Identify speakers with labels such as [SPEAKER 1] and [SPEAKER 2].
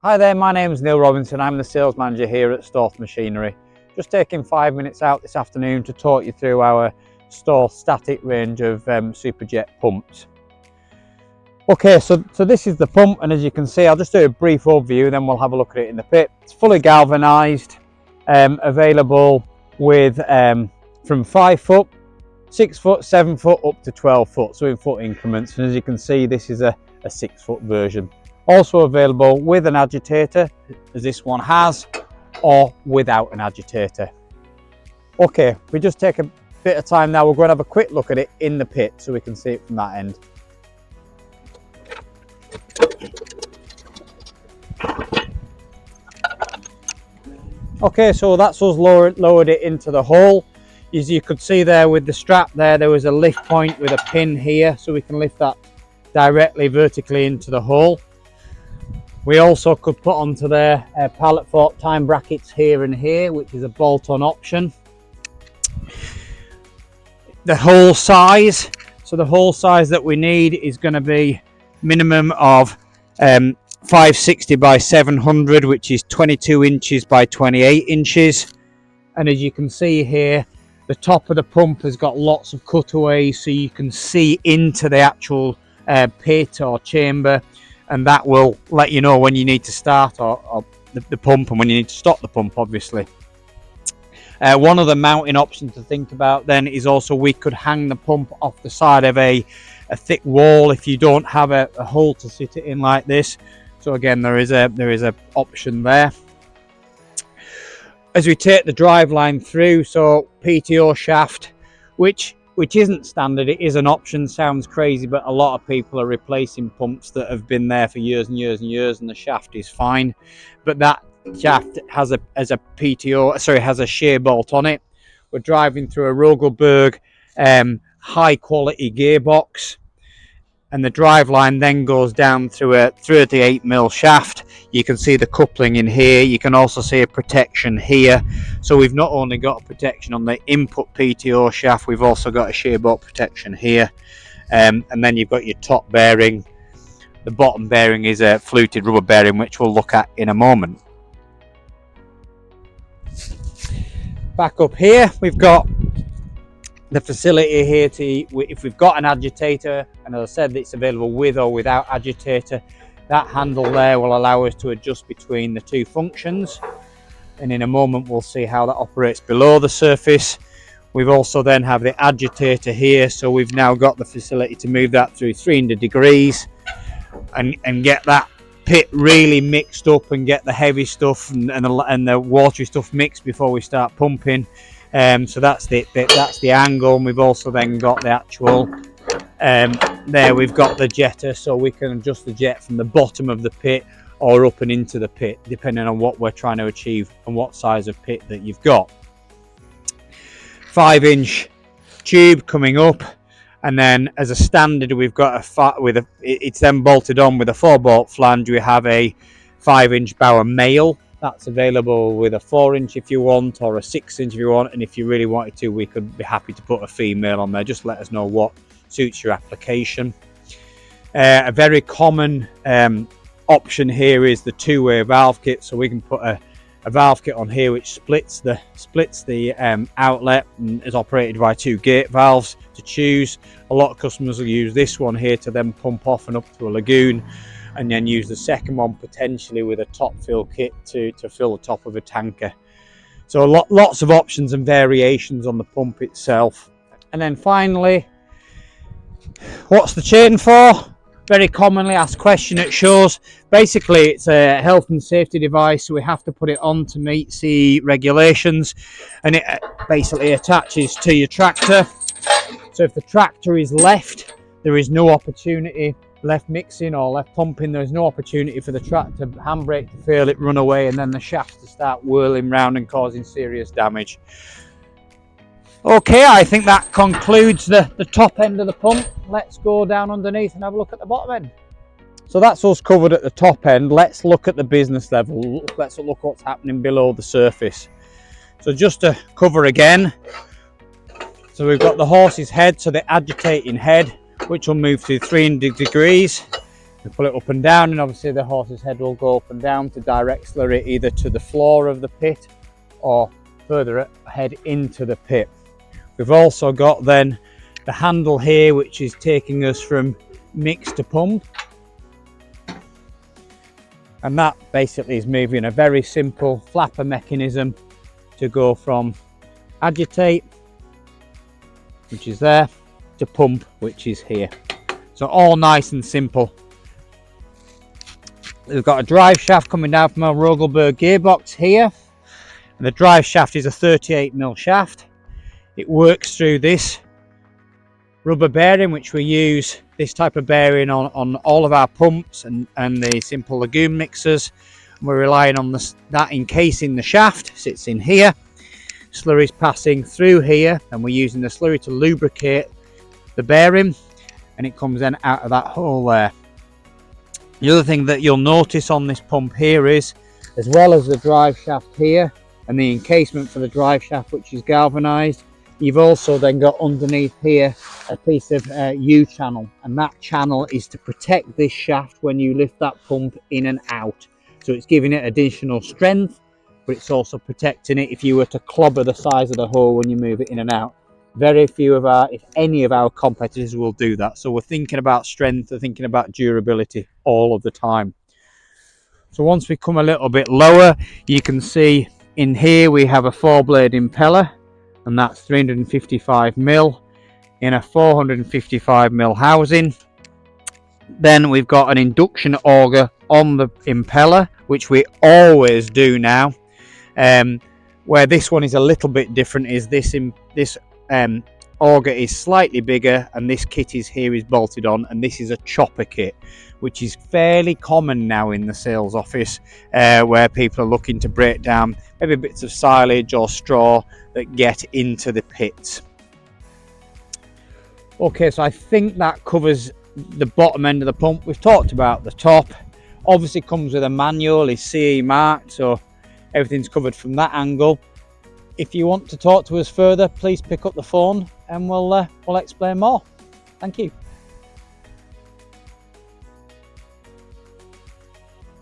[SPEAKER 1] Hi there, my name is Neil Robinson. I'm the sales manager here at Storth Machinery. Just taking 5 minutes out this afternoon to talk you through our Storth static range of Superjet pumps. Okay, so this is the pump, and as you can see, I'll just do a brief overview, then we'll have a look at it in the pit. It's fully galvanised, available with from 5 foot, 6 foot, 7 foot up to 12 foot, so in foot increments. And as you can see, this is a 6 foot version. Also available with an agitator, as this one has, or without an agitator. Okay, we just take a bit of time now. We're going to have a quick look at it in the pit so we can see it from that end. Okay, so that's us lowered it into the hole. As you could see there with the strap there was a lift point with a pin here, so we can lift that directly vertically into the hole. We also could put onto there pallet fork time brackets here and here, which is a bolt-on option. The hole size, so the hole size that we need is going to be minimum of 560 by 700, which is 22 inches by 28 inches. And as you can see here, the top of the pump has got lots of cutaways, so you can see into the actual pit or chamber, and that will let you know when you need to start or the pump and when you need to stop the pump, obviously. One of the mounting options to think about then is also we could hang the pump off the side of a thick wall if you don't have a hole to sit it in like this. So again, there is a option there. As we take the drive line through, so PTO shaft, which isn't standard, it is an option. Sounds crazy, but a lot of people are replacing pumps that have been there for years and years and years, and the shaft is fine. But that shaft has a shear bolt on it. We're driving through a Rogelberg high quality gearbox, and the drive line then goes down through a 38mm shaft. You can see the coupling in here. You can also see a protection here. So we've not only got a protection on the input PTO shaft, we've also got a shear bolt protection here. And then you've got your top bearing. The bottom bearing is a fluted rubber bearing, which we'll look at in a moment. Back up here, we've got the facility here if we've got an agitator, and as I said, it's available with or without agitator. That handle there will allow us to adjust between the two functions, and in a moment we'll see how that operates below the surface. We've also then have the agitator here, so we've now got the facility to move that through 300 degrees and get that pit really mixed up and get the heavy stuff and the watery stuff mixed before we start pumping. So that's the angle, and we've also then got the actual there we've got the jetter, so we can adjust the jet from the bottom of the pit or up and into the pit, depending on what we're trying to achieve and what size of pit that you've got. 5-inch tube coming up, and then as a standard we've got it's then bolted on with a 4-bolt flange. We have a 5-inch Bauer male. That's available with a 4-inch if you want, or a 6-inch if you want, and if you really wanted to, we could be happy to put a female on there. Just let us know what suits your application. A very common option here is the 2-way valve kit, so we can put a valve kit on here which splits the outlet and is operated by 2 gate valves to choose. A lot of customers will use this one here to then pump off and up to a lagoon, and then use the second one potentially with a top fill kit to fill the top of a tanker. So lots of options and variations on the pump itself. And then finally, what's the chain for? Very commonly asked question at shows. Basically, it's a health and safety device, so we have to put it on to meet CE regulations, and it basically attaches to your tractor. So if the tractor is left, there is no opportunity, left mixing or left pumping, there's no opportunity for the tractor handbrake to fail, it run away, and then the shaft to start whirling round and causing serious damage. Okay, I think that concludes the top end of the pump. Let's go down underneath and have a look at the bottom end. So that's us covered at the top end. Let's look at the business level. Let's look what's happening below the surface. So just to cover again, so we've got the horse's head, so the agitating head, which will move through 300 degrees. We pull it up and down, and obviously the horse's head will go up and down to direct slurry either to the floor of the pit or further ahead into the pit. We've also got then the handle here, which is taking us from mix to pump, and that basically is moving a very simple flapper mechanism to go from agitate, which is there, to pump, which is here. So all nice and simple. We've got a drive shaft coming down from our Rogelberg gearbox here, and the drive shaft is a 38mm shaft. It works through this rubber bearing, which we use this type of bearing on all of our pumps and the simple lagoon mixers. We're relying on that encasing the shaft, sits in here. Slurry is passing through here, and we're using the slurry to lubricate the bearing, and it comes then out of that hole there. The other thing that you'll notice on this pump here is, as well as the drive shaft here and the encasement for the drive shaft, which is galvanized, you've also then got underneath here a piece of U-channel, and that channel is to protect this shaft when you lift that pump in and out. So it's giving it additional strength, but it's also protecting it if you were to clobber the size of the hole when you move it in and out. Very few of our, if any of our competitors will do that. So we're thinking about strength, we're thinking about durability all of the time. So once we come a little bit lower, you can see in here we have a 4-blade impeller, and that's 355mm in a 455mm housing. Then we've got an induction auger on the impeller, which we always do now. Where this one is a little bit different is this auger is slightly bigger, and this kit is bolted on, and this is a chopper kit, which is fairly common now in the sales office, where people are looking to break down maybe bits of silage or straw that get into the pits. Okay, so I think that covers the bottom end of the pump. We've talked about the top. Obviously comes with a manual, is CE marked, so everything's covered from that angle. If you want to talk to us further, please pick up the phone and we'll explain more. Thank you.